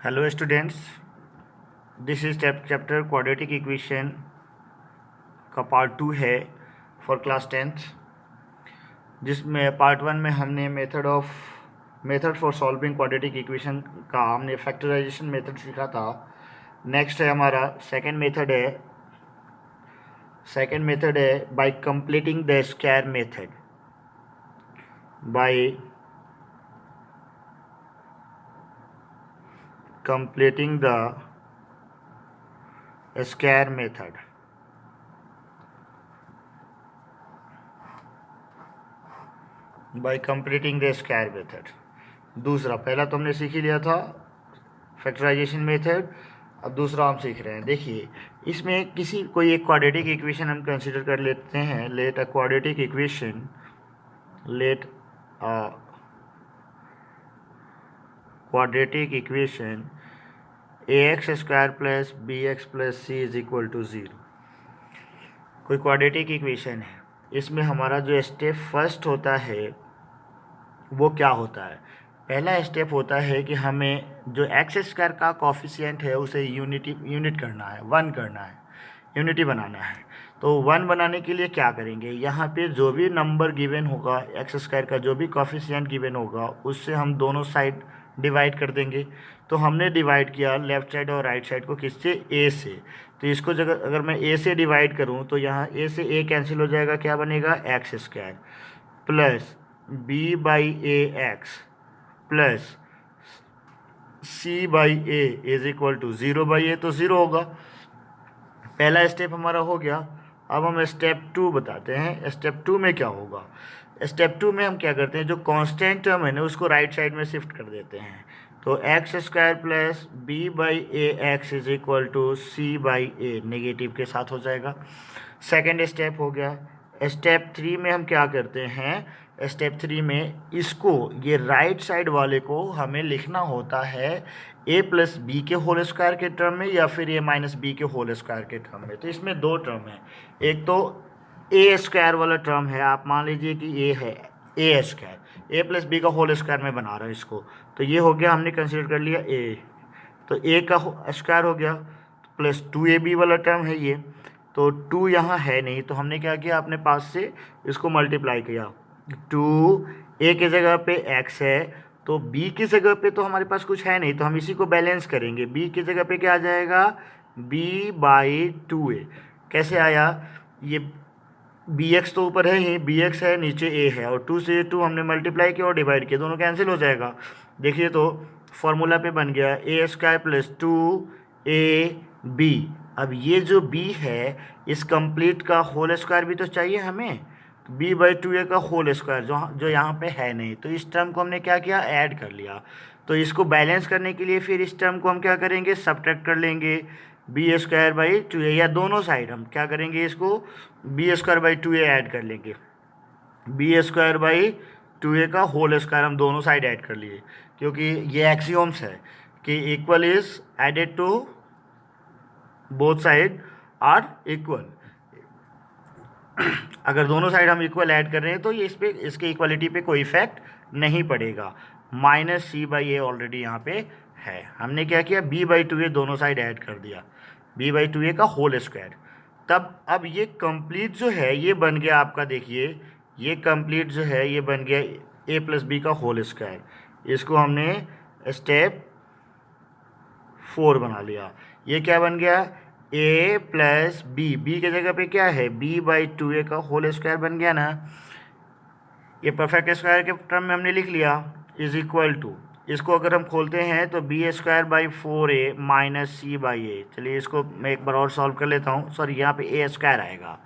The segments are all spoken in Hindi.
Hello students, this is chapter quadratic equation का पार्ट 2 है फॉर क्लास 10th, जिसमें पार्ट 1 में हमने method for solving quadratic equation का हमने फैक्टराइजेशन मेथड सीखा था। नेक्स्ट है हमारा सेकंड मेथड है by completing the square method. By completing the square method। By completing the square method. दूसरा, पहला तो हमने सीख ही लिया था फैक्टराइजेशन मेथड, अब दूसरा हम सीख रहे हैं। देखिए, इसमें कोई एक क्वाड्रेटिक इक्वेशन हम कंसीडर कर लेते हैं। Let a quadratic equation ax square plus B x plus C is equal to 0। कोई क्वाड्रेटिक इक्वेशन है, इसमें हमारा जो स्टेप फर्स्ट होता है वो क्या होता है? पहला स्टेप होता है कि हमें जो एक्स स्क्वायर का कॉफिशिएंट है उसे यूनिट करना है, 1 करना है, यूनिटी बनाना है। तो 1 बनाने के लिए क्या करेंगे? यहाँ पे जो भी नंबर गिवन होगा, एक्स स्क्वायर का जो भी कॉफिशिएंट गिवन होगा, उससे हम दोनों साइड डिवाइड कर देंगे। तो हमने डिवाइड किया लेफ्ट साइड और राइट साइड को किससे? ए से। तो इसको अगर मैं ए से डिवाइड करूँ तो यहाँ ए से ए कैंसिल हो जाएगा, क्या बनेगा? X square plus B by A x plus c by a is equal to 0 by a, तो 0 होगा। पहला स्टेप हमारा हो गया। अब हम स्टेप 2 बताते हैं। स्टेप 2 में क्या होगा? स्टेप 2 में हम क्या करते हैं, जो कांस्टेंट टर्म है ना उसको राइट साइड में शिफ्ट कर देते हैं। तो X square plus B by A X is equal to C by A negative के साथ हो जाएगा। सेकेंड स्टेप हो गया। स्टेप 3 में हम क्या करते हैं? स्टेप 3 में ये राइट साइड वाले को हमें लिखना होता है ए प्लस बी के होल स्क्वायर के टर्म में या फिर ए माइनस बी के होल स्क्वायर के टर्म में। तो इसमें दो टर्म है, एक तो ए स्क्वायर वाला टर्म है, आप मान लीजिए कि ए है ए स्क्वायर, ए प्लस बी का होल स्क्वायर में बना रहा है इसको। तो ये हो गया, हमने कंसिडर कर लिया ए, तो ए का स्क्वायर हो गया प्लस 2ab वाला टर्म है ये। तो 2 यहाँ है नहीं, तो हमने क्या किया, अपने पास से इसको मल्टीप्लाई किया। 2 ए की जगह पे x है, तो b की जगह पे तो हमारे पास कुछ है नहीं, तो हम इसी को बैलेंस करेंगे। b की जगह पे क्या आ जाएगा? b by 2a। कैसे आया ये? bx तो ऊपर है ही, bx है, नीचे a है, और 2 से 2 हमने मल्टीप्लाई किया और डिवाइड किया, दोनों कैंसिल हो जाएगा। देखिए तो फॉर्मूला पे बन गया ए स्क्वायर प्लस 2ab। अब ये जो b है, इस कंप्लीट का होल स्क्वायर भी तो चाहिए हमें, तो b बाई 2a का होल स्क्वायर जो यहाँ पे है नहीं, तो इस टर्म को हमने क्या किया? ऐड कर लिया। तो इसको बैलेंस करने के लिए फिर इस टर्म को हम क्या करेंगे? सब्ट्रैक्ट कर लेंगे बी स्क्वायर बाई 2a, या दोनों साइड हम क्या करेंगे? इसको B square by 2a add कर लेंगे। बी स्क्वायर बाई 2a का होल स्क्वायर हम दोनों साइड ऐड कर लिए, क्योंकि ये एक्सियोम्स है कि equal is added to both side are equal. अगर दोनों साइड हम इक्वल ऐड कर रहे हैं तो ये इसके इक्वलिटी पे कोई इफेक्ट नहीं पड़ेगा। Minus C by A already यहाँ पे है, हमने क्या किया? बी बाई 2a दोनों साइड ऐड कर दिया, बी बाई 2a का होल स्क्वायर। तब अब ये कंप्लीट जो है ये बन गया आपका, देखिए ये कंप्लीट जो है ये बन गया ए प्लस बी का होल स्क्वायर। इसको हमने स्टेप 4 बना लिया। ये क्या बन गया? ए प्लस बी, बी के जगह पे क्या है? बी बाई 2a का होल स्क्वायर बन गया ना। ये परफेक्ट स्क्वायर के टर्म में हमने लिख लिया, इज इक्वल टू, इसको अगर हम खोलते हैं तो b square by 4a minus C by a. चलिए इसको मैं एक बार और सॉल्व कर लेता हूँ। सॉरी, यहाँ पे ए स्क्वायर आएगा,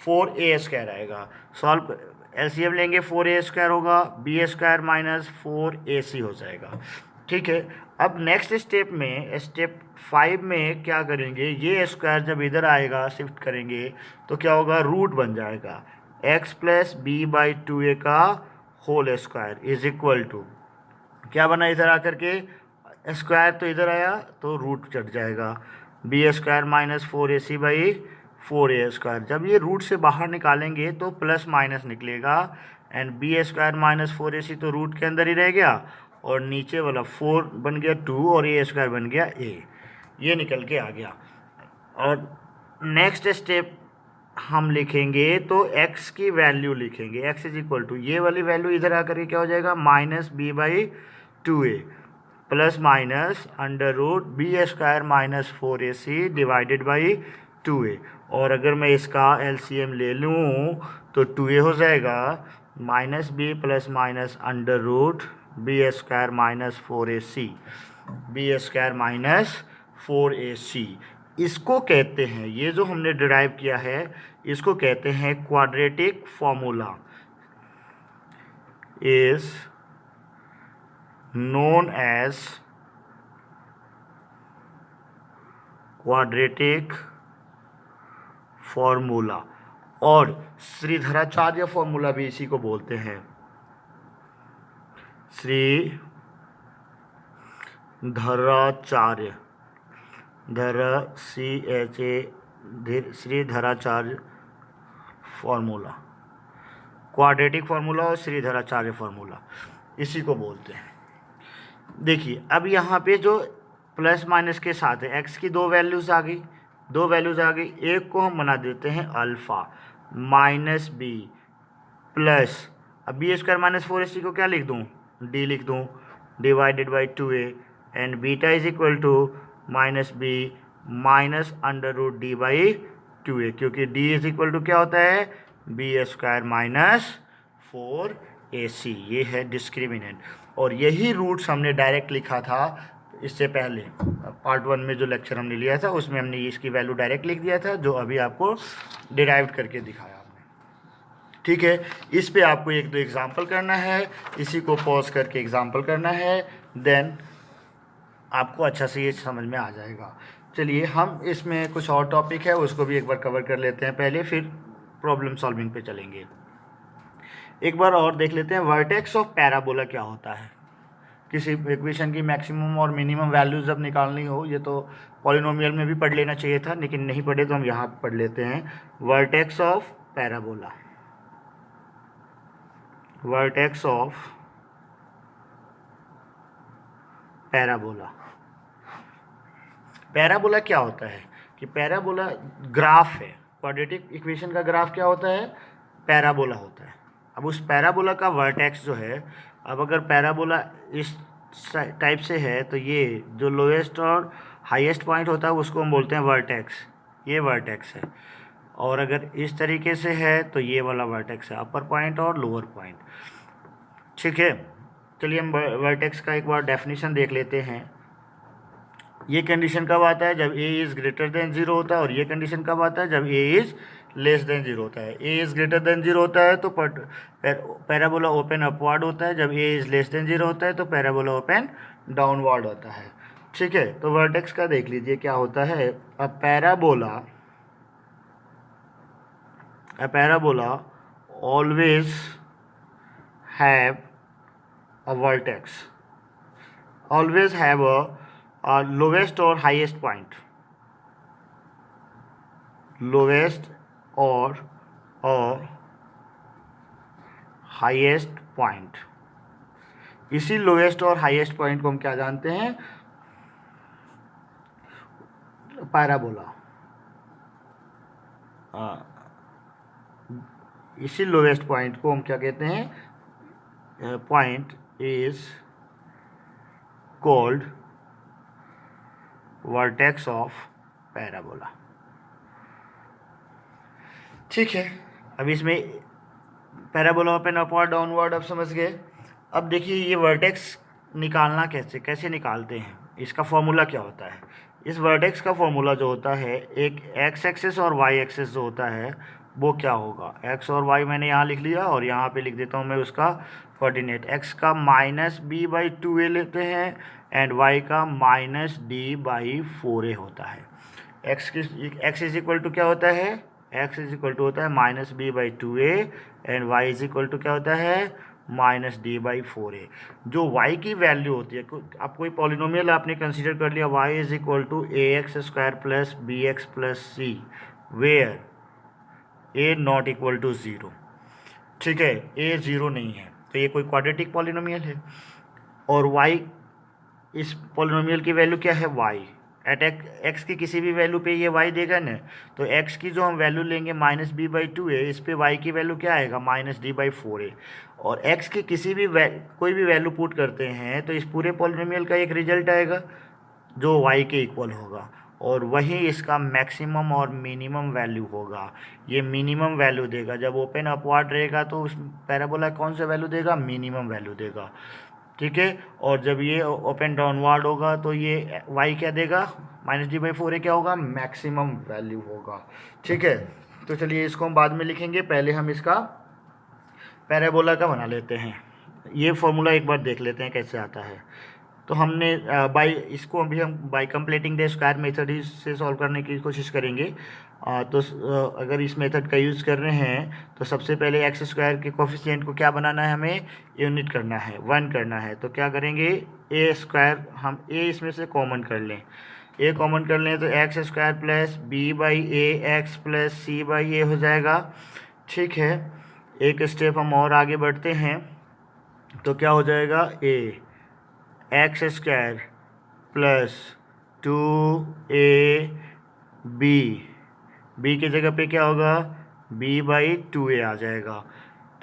4a स्क्वायर आएगा। सॉल्व एलसीएम लेंगे, 4a स्क्वायर होगा, बी स्क्वायर माइनस 4ac हो जाएगा। ठीक है। अब नेक्स्ट स्टेप में, स्टेप 5 में क्या करेंगे? ये स्क्वायर जब इधर आएगा शिफ्ट करेंगे तो क्या होगा? रूट बन जाएगा x plus B by 2a का whole square is equal to, क्या बना इधर आकर के? स्क्वायर तो इधर आया तो रूट चढ़ जाएगा, B square minus 4ac by 4a square. जब ये रूट से बाहर निकालेंगे तो प्लस माइनस निकलेगा, and B square minus 4ac तो रूट के अंदर ही रह गया, और नीचे वाला 4 बन गया 2 और ए स्क्वायर बन गया a, ये निकल के आ गया। और नेक्स्ट स्टेप हम लिखेंगे तो x की वैल्यू लिखेंगे, x इज इक्वल टू ये वाली वैल्यू इधर आकर के क्या हो जाएगा, -b/2a plus minus under root B square minus 4ac divided by 2a। और अगर मैं इसका एलसीएम ले लूँ तो 2a हो जाएगा -b plus minus under root B square minus 4ac, B square minus 4ac। इसको कहते हैं, ये जो हमने डिराइव किया है इसको कहते हैं quadratic formula, is known as quadratic formula, और श्रीधराचार्य फॉर्मूला भी इसी को बोलते हैं। Shridharacharya, Shridharacharya formula, quadratic formula और श्रीधराचार्य फॉर्मूला इसी को बोलते हैं। देखिए अब यहाँ पे जो प्लस माइनस के साथ है x की दो वैल्यूज़ आ गई, एक को हम बना देते हैं अल्फ़ा -b प्लस, अब बी स्क्वायर माइनस 4ac को क्या लिख दूँ, d लिख दूँ, divided by 2a and beta is equal to -b minus under root d by 2a, क्योंकि d इज इक्वल टू क्या होता है, बी स्क्वायर माइनस 4ac, ये है डिस्क्रिमिनेंट। और यही रूट्स हमने डायरेक्ट लिखा था इससे पहले, पार्ट 1 में जो लेक्चर हमने लिया था उसमें हमने इसकी वैल्यू डायरेक्ट लिख दिया था, जो अभी आपको डिराइव्ड करके दिखाया हमने। ठीक है, इस पे आपको एक दो एग्जांपल करना है, इसी को पॉज करके एग्जांपल करना है, देन आपको अच्छा से ये समझ में आ जाएगा। चलिए हम इसमें कुछ और टॉपिक है उसको भी एक बार कवर कर लेते हैं पहले, फिर प्रॉब्लम सॉल्विंग पे चलेंगे। एक बार और देख लेते हैं वर्टेक्स ऑफ पैराबोला क्या होता है। किसी इक्वेशन की मैक्सिमम और मिनिमम वैल्यूज जब निकालनी हो, ये तो पॉलिनोमियल में भी पढ़ लेना चाहिए था लेकिन नहीं पढ़े तो हम यहाँ पढ़ लेते हैं। Vertex of parabola, vertex of parabola. Parabola क्या होता है कि पैराबोला ग्राफ है, क्वाड्रेटिक इक्वेशन का ग्राफ क्या होता है, पैराबोला होता है। अब उस पैराबोला का वर्टेक्स जो है, अब अगर पैराबोला इस टाइप से है तो ये जो लोएस्ट और हाईएस्ट पॉइंट होता है उसको हम बोलते हैं वर्टेक्स, ये वर्टेक्स है। और अगर इस तरीके से है तो ये वाला वर्टेक्स है, अपर पॉइंट और लोअर पॉइंट। ठीक है, चलिए हम वर्टेक्स का एक बार डेफिनेशन देख लेते हैं। ये कंडीशन कब आता है, जब a इज़ ग्रेटर देन 0 होता है, और ये कंडीशन कब आता है, जब a इज़ लेस देन 0 होता है। a इज़ ग्रेटर देन 0 होता है तो पैराबोला ओपन अपवर्ड होता है, जब a इज़ लेस देन 0 होता है तो पैराबोला ओपन डाउनवर्ड होता है। ठीक है, तो वर्टेक्स का देख लीजिए क्या होता है। A parabola always have a vertex, always have a lowest और हाईएस्ट पॉइंट, लोवेस्ट और हाईएस्ट पॉइंट। इसी लोवेस्ट और हाईएस्ट पॉइंट को हम क्या जानते हैं, पैराबोला। इसी लोवेस्ट पॉइंट को हम क्या कहते हैं, point is called vertex of parabola. ठीक है, अब इसमें पैराबोला ओपन अपवर्ड डाउनवर्ड अब समझ गए। अब देखिए ये वर्टेक्स निकालना कैसे निकालते हैं, इसका फॉर्मूला क्या होता है। इस वर्टेक्स का फॉर्मूला जो होता है, एक एक्स एक्सिस और वाई एक्सिस जो होता है वो क्या होगा, एक्स और वाई मैंने यहाँ लिख लिया और यहाँ पे लिख देता हूँ मैं उसका कोऑर्डिनेट। एक्स का -b/2a लेते हैं एंड वाई का -d/4a होता है। एक्स इज इक्वल टू क्या होता है, एक्स इज इक्वल टू होता है -b/2a and Y is equal to क्या होता है, -d/4a। जो y की वैल्यू होती है, आप कोई पॉलिनोमियल आपने कंसीडर कर लिया, y is equal to ax² plus bx plus c, where a not equal to 0। ठीक है, a 0 नहीं है तो ये कोई क्वाड्रेटिक पॉलिनोमियल है। और y, इस पॉलिनोमियल की वैल्यू क्या है y, एट x की किसी भी वैल्यू पे ये y देगा ना, तो x की जो हम वैल्यू लेंगे -b/2 है, इस पे y की वैल्यू क्या आएगा -d/4 है। और x की किसी भी कोई भी वैल्यू पुट करते हैं तो इस पूरे पॉलिनोमियल का एक रिजल्ट आएगा जो y के इक्वल होगा, और वही इसका मैक्सिमम और मिनिमम वैल्यू होगा। ये मिनिमम वैल्यू देगा, जब ओपन अपवार्ड रहेगा तो उस पैराबोला कौन सा वैल्यू देगा, मिनिमम वैल्यू देगा, ठीक है। और जब ये ओपन डाउनवर्ड होगा तो ये y क्या देगा, -d/4 है, क्या होगा, मैक्सिमम वैल्यू होगा, ठीक है। तो चलिए इसको हम बाद में लिखेंगे, पहले हम इसका पैराबोला का बना लेते हैं। ये फॉर्मूला एक बार देख लेते हैं कैसे आता है। तो हमने बाई इसको अभी हम by completing the square method से सॉल्व करने की कोशिश करेंगे। अगर इस मेथड का यूज़ कर रहे हैं तो सबसे पहले एक्स स्क्वायर के कोफिशिएंट को क्या बनाना है, हमें यूनिट करना है, 1 करना है। तो क्या करेंगे, ए स्क्वायर, हम ए इसमें से कॉमन कर लें, ए कॉमन कर लें तो X square plus b/a x plus c/a हो जाएगा, ठीक है। एक स्टेप हम और आगे बढ़ते हैं तो क्या हो जाएगा, a x square plus 2ab, b की जगह पे क्या होगा, b/2a आ जाएगा।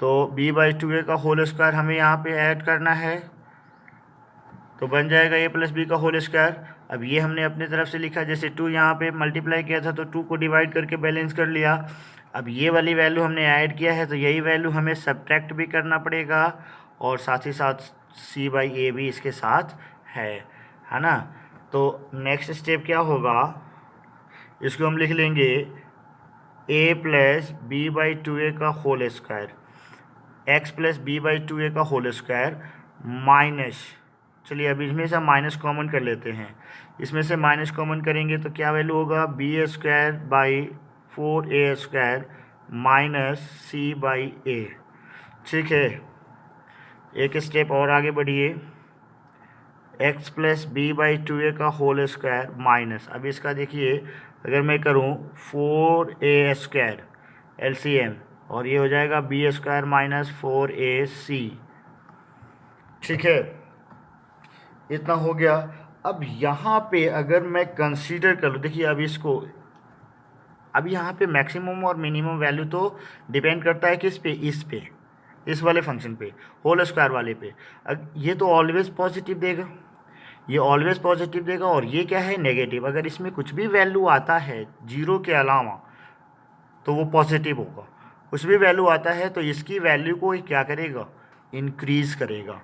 तो b/2a का होल स्क्वायर हमें यहाँ पे ऐड करना है, तो बन जाएगा a प्लस बी का होल स्क्वायर। अब ये हमने अपने तरफ से लिखा, जैसे 2 यहाँ पे मल्टीप्लाई किया था तो 2 को डिवाइड करके बैलेंस कर लिया। अब ये वाली वैल्यू हमने ऐड किया है तो यही वैल्यू हमें सब्ट्रैक्ट भी करना पड़ेगा, और साथ ही साथ c/a भी इसके साथ है ना। तो नेक्स्ट स्टेप क्या होगा, इसको हम लिख लेंगे a प्लस b/2a का whole square, x plus b/2a का होल स्क्वायर माइनस, चलिए अभी इसमें से हम माइनस कॉमन कर लेते हैं, इसमें से माइनस कॉमन करेंगे तो क्या वैल्यू होगा, b²/4a² माइनस c/a, ठीक है। एक स्टेप और आगे बढ़िए, x प्लस b/2a का होल स्क्वायर माइनस, अब इसका देखिए अगर मैं करूं 4a² LCM, और ये हो जाएगा b² माइनस 4ac, ठीक है। इतना हो गया। अब यहाँ पे अगर मैं कंसीडर कर लूँ, देखिए अब इसको, अब यहाँ पे मैक्सिमम और मिनिमम वैल्यू तो डिपेंड करता है किस पे, इस वाले फंक्शन पे, होल स्क्वायर वाले पे। ये तो ऑलवेज पॉजिटिव देगा, ये ऑलवेज पॉजिटिव देगा, और ये क्या है, नेगेटिव। अगर इसमें कुछ भी वैल्यू आता है जीरो के अलावा तो वो पॉजिटिव होगा, कुछ भी वैल्यू आता है तो इसकी वैल्यू को क्या करेगा, इंक्रीज़ करेगा,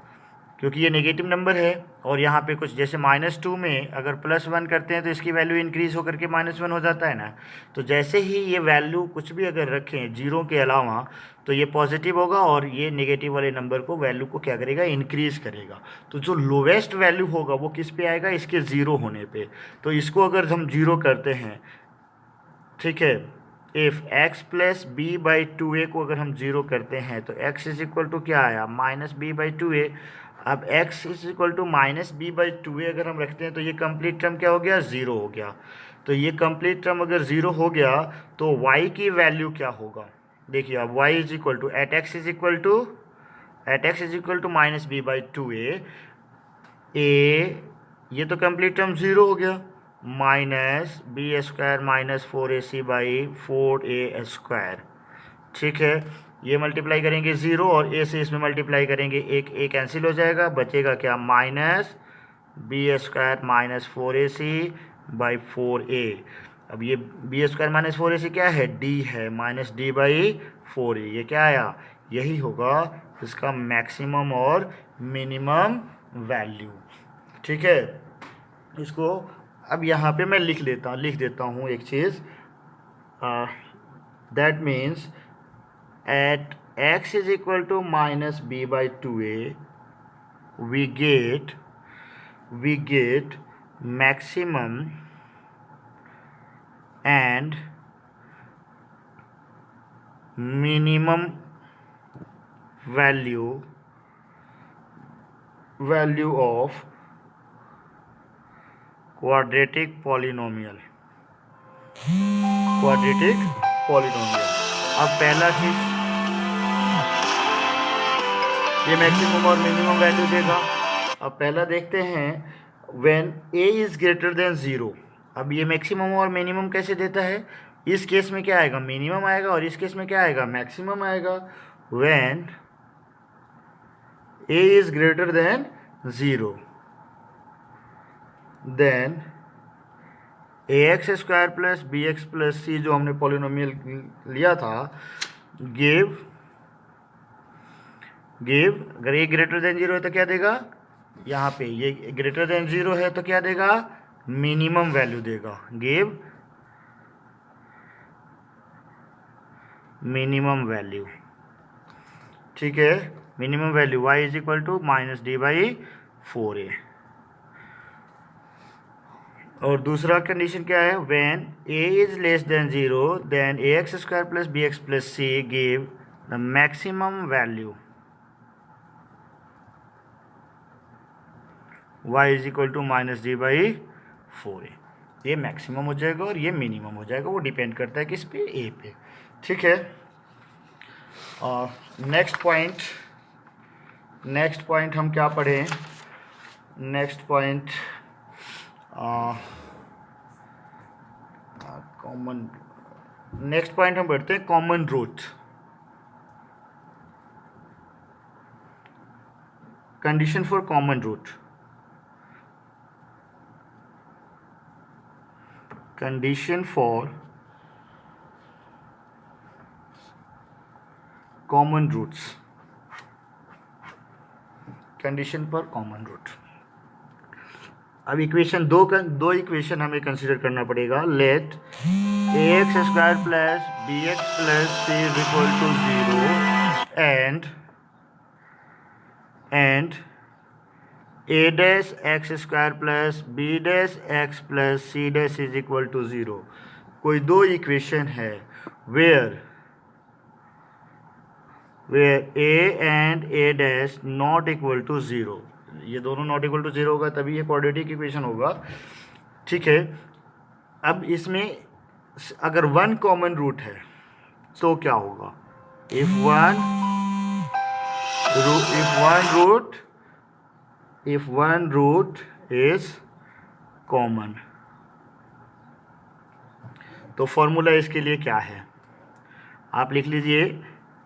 क्योंकि ये नेगेटिव नंबर है। और यहाँ पे कुछ जैसे -2 में अगर +1 करते हैं तो इसकी वैल्यू इंक्रीज़ होकर के -1 हो जाता है ना। तो जैसे ही ये वैल्यू कुछ भी अगर रखें जीरो के अलावा तो ये पॉजिटिव होगा, और ये नेगेटिव वाले नंबर को वैल्यू को क्या करेगा, इंक्रीज़ करेगा। तो जो लोवेस्ट वैल्यू होगा वो किस पे आएगा, इसके ज़ीरो होने पे। तो इसको अगर हम ज़ीरो करते हैं, ठीक है, इफ़ x प्लस b/2a को अगर हम ज़ीरो करते हैं तो x इज इक्वल टू क्या आया, -b/2a। अब x is equal to -b/2a अगर हम रखते हैं तो ये कंप्लीट टर्म क्या हो गया, ज़ीरो हो गया। तो ये कंप्लीट टर्म अगर ज़ीरो हो गया तो y की वैल्यू क्या होगा, देखिए अब y is equal to at x is equal to -b/2a, ये तो कंप्लीट टर्म ज़ीरो हो गया, माइनस b² माइनस 4ac/4a², ठीक है। ये मल्टीप्लाई करेंगे ज़ीरो और a से इसमें मल्टीप्लाई करेंगे, एक कैंसिल हो जाएगा, बचेगा क्या, माइनस b² माइनस 4ac/4a। अब ये b² माइनस 4ac क्या है, d है, माइनस d/4a, ये क्या आया, यही होगा इसका मैक्सिमम और मिनिमम वैल्यू, ठीक है। इसको अब यहाँ पे मैं लिख देता हूँ एक चीज़, that means at x is equal to -b/2a we get maximum and minimum value of quadratic polynomial। अब पहला चीज ये मैक्सिमम और मिनिमम वैल्यू देगा, अब पहला देखते हैं when a is greater than 0। अब ये मैक्सिमम और मिनिमम कैसे देता है? इस केस में क्या आएगा? मिनिमम आएगा, और इस केस में क्या आएगा? मैक्सिमम आएगा। When a is greater than 0 then ax square plus B x plus c, जो हमने पॉलिनोमियल लिया था, गिव अगर a ग्रेटर देन 0 है तो क्या देगा? यहाँ पे ये ग्रेटर देन 0 है तो क्या देगा? मिनिमम वैल्यू देगा। गिव मिनिमम वैल्यू, ठीक है। Minimum value y is equal to -d/4a। और दूसरा कंडीशन क्या है? When a is less than 0 then ax square plus B x plus C give the maximum value y is equal to -d/4a। ये मैक्सिमम हो जाएगा और ये मिनिमम हो जाएगा, वो डिपेंड करता है किस पे? a पे, ठीक है। और नेक्स्ट पॉइंट हम क्या पढ़ें? नेक्स्ट पॉइंट हम पढ़ते हैं common root. Condition for common root. Condition for common roots. Condition for common root. अब इक्वेशन दो इक्वेशन हमें कंसिडर करना पड़ेगा। Let ax square plus B x plus C is equal to 0 and a dash x square plus b dash x plus c dash is equal to 0। कोई दो इक्वेशन है where a and a dash not equal to 0। ये दोनों नॉट इक्वल टू 0 होगा तभी ये क्वाड्रेटिक इक्वेशन होगा, ठीक है। अब इसमें अगर वन कॉमन रूट है तो क्या होगा? If one root is common, तो फॉर्मूला इसके लिए क्या है? आप लिख लीजिए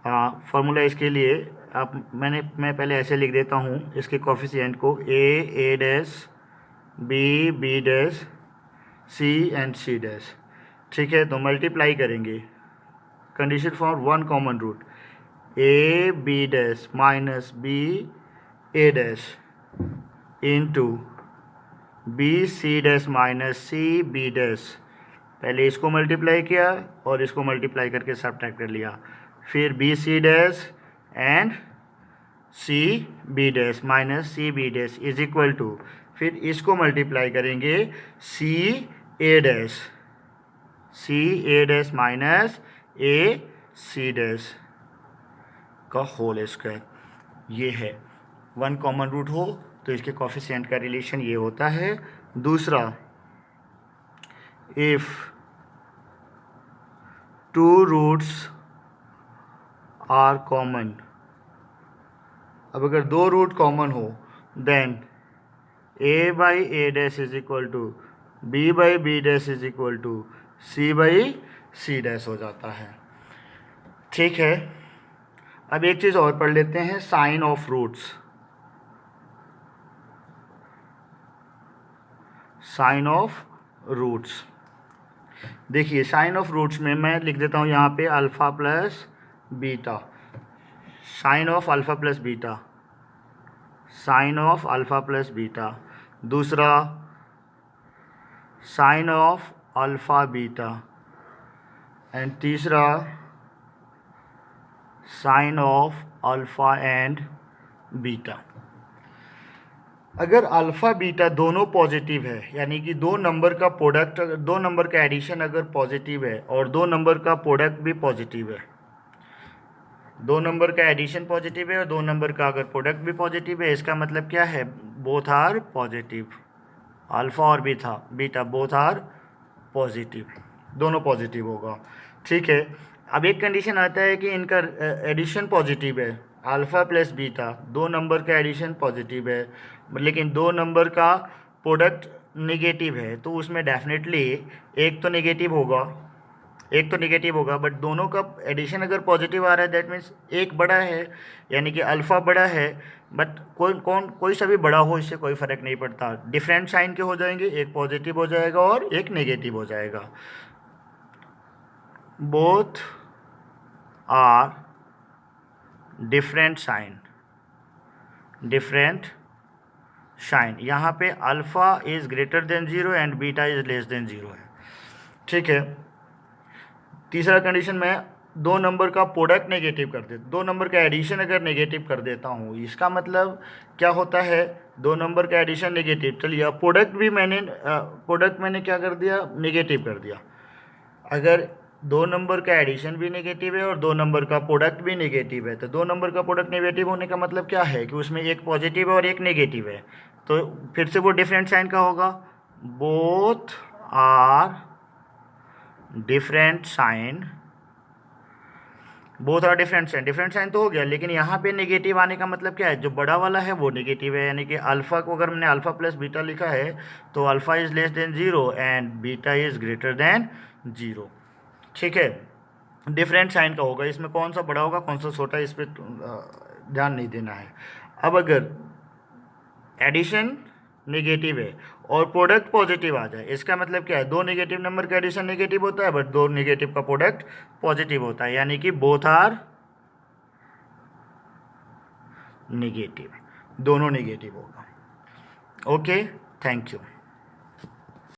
फॉर्मूला इसके लिए। मैं पहले ऐसे लिख देता हूँ इसके कोफिशिएंट को, a dash b dash c and c dash, ठीक है। तो मल्टीप्लाई करेंगे condition for one common root, a b dash minus b a dash into b c dash minus c b dash. पहले इसको मल्टीप्लाई किया और इसको मल्टीप्लाई करके सब्ट्रैक्ट कर लिया, फिर b c dash and c b dash minus c b dash is equal to, फिर इसको मल्टीप्लाई करेंगे c a dash minus a c dash का होल स्क्वायर। ये है वन कॉमन रूट हो तो इसके कोफिशिएंट का रिलेशन ये होता है। दूसरा, if two roots are common, अब अगर दो रूट कॉमन हो then a by a dash is equal to b by b dash is equal to c by c dash हो जाता है, ठीक है। अब एक चीज़ और पढ़ लेते हैं, sign of roots. Sign of roots, देखिए साइन ऑफ रूट्स में मैं लिख देता हूँ यहाँ पे alpha plus beta. Sign of alpha plus beta, sign of alpha plus beta. दूसरा sign of alpha beta and तीसरा sign of alpha and beta. अगर अल्फ़ा बीटा दोनों पॉजिटिव है, यानी कि दो नंबर का प्रोडक्ट, दो नंबर का एडिशन अगर पॉजिटिव है और दो नंबर का प्रोडक्ट भी पॉजिटिव है, दो नंबर का एडिशन पॉजिटिव है और दो नंबर का अगर प्रोडक्ट भी पॉजिटिव है, इसका मतलब क्या है? Both are positive. अल्फ़ा और बीटा बोथ आर पॉजिटिव, दोनों पॉजिटिव होगा, ठीक है। अब एक कंडीशन आता है कि इनका एडिशन पॉजिटिव है अल्फ़ा प्लस बीटा, दो नंबर का एडिशन पॉजिटिव है, लेकिन दो नंबर का प्रोडक्ट नेगेटिव है, तो उसमें डेफिनेटली एक तो नेगेटिव होगा, एक तो नेगेटिव होगा, बट दोनों का एडिशन अगर पॉजिटिव आ रहा है दैट मीन्स एक बड़ा है, यानी कि अल्फ़ा बड़ा है। बट कोई सा भी बड़ा हो, इससे कोई फ़र्क नहीं पड़ता, डिफरेंट साइन के हो जाएंगे, एक पॉजिटिव हो जाएगा और एक नेगेटिव हो जाएगा। Both are different sign, different sign. यहाँ पे alpha is greater than zero and beta is less than zero है, ठीक है। तीसरा कंडीशन में दो नंबर का प्रोडक्ट नेगेटिव कर देता, दो नंबर का एडिशन अगर नेगेटिव कर देता हूँ, इसका मतलब क्या होता है, दो नंबर का एडिशन नेगेटिव, चलिए प्रोडक्ट भी मैंने क्या कर दिया, नेगेटिव कर दिया। अगर दो नंबर का एडिशन भी नेगेटिव है और दो नंबर का प्रोडक्ट भी नेगेटिव है, तो दो नंबर का प्रोडक्ट नेगेटिव होने का मतलब क्या है कि उसमें एक पॉजिटिव है और एक नेगेटिव है, तो फिर से वो डिफरेंट साइन का होगा, both are different sign, both are different sign, different sign तो हो गया, लेकिन यहाँ पे नेगेटिव आने का मतलब क्या है, जो बड़ा वाला है वो नेगेटिव है, यानी कि अल्फ़ा को अगर मैंने अल्फ़ा प्लस बीटा लिखा है तो alpha is less than zero and beta is greater than zero, ठीक है। डिफरेंट साइन का होगा, इसमें कौन सा बड़ा होगा कौन सा छोटा, इस पर ध्यान नहीं देना है। अब अगर एडिशन नेगेटिव है और प्रोडक्ट पॉजिटिव आ जाए, इसका मतलब क्या है, दो नेगेटिव नंबर का एडिशन नेगेटिव होता है बट दो नेगेटिव का प्रोडक्ट पॉजिटिव होता है, यानी कि बोथ आर नेगेटिव, दोनों नेगेटिव होगा। Okay, thank you.